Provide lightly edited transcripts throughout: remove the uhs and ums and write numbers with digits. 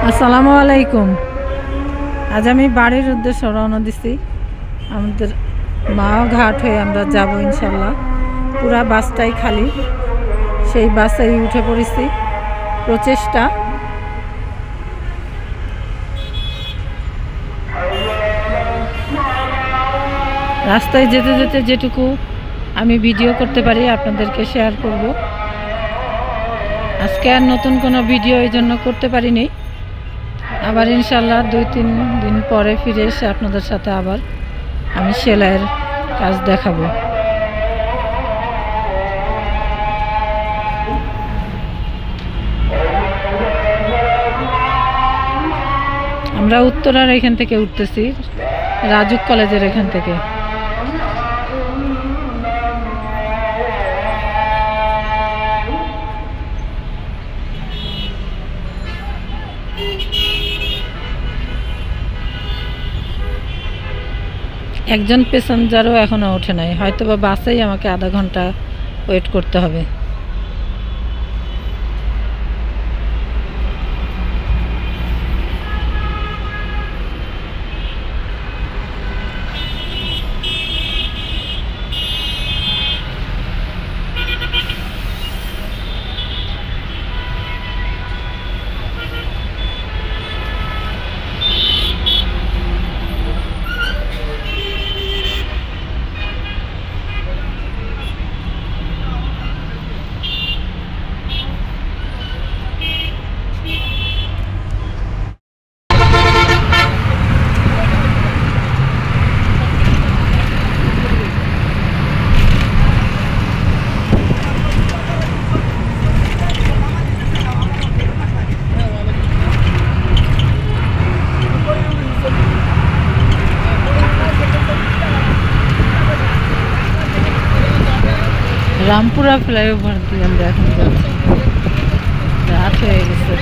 আসসালামু আলাইকুম। আজ আমি বাড়ির উদ্দেশ্যে রওনা দিছি। আমাদের মাও ঘাট হয়ে আমরা যাব ইনশাল্লাহ। পুরা বাসটাই খালি, সেই বাসেই উঠে পড়েছি। প্রচেষ্টা রাস্তায় যেতে যেতে যেটুকু আমি ভিডিও করতে পারি আপনাদেরকে শেয়ার করব। আজকে আর নতুন কোনো ভিডিও এই জন্য করতে পারিনি। আবার ইনশাল্লাহ 2-3 দিন পরে ফিরে এসে আপনাদের সাথে আবার আমি সেলাইয়ের কাজ দেখাবো। আমরা উত্তরার এখান থেকে উঠতেছি, রাজুক কলেজের এখান থেকে। একজন প্যাসেঞ্জারও এখনো ওঠে নাই, হয়তো বা বাসেই আমাকে আধা ঘন্টা ওয়েট করতে হবে। রামপুরা ফ্লাইওভার দিয়ে আমরা এখন যাচ্ছি, রাত হয়ে গেছে।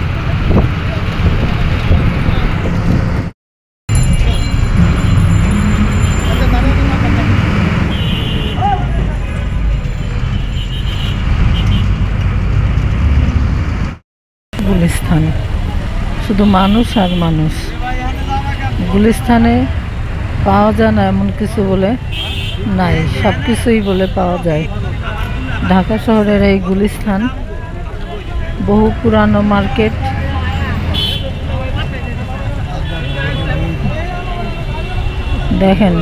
গুলিস্তান, শুধু মানুষ আর মানুষ। গুলিস্তানে পাওয়া যায় না এমন কিছু বলে নাই, সব কিছুই বলে পাওয়া যায়। ঢাকা শহরের এই গুলিস্তান বহু পুরানো মার্কেট। দেখেন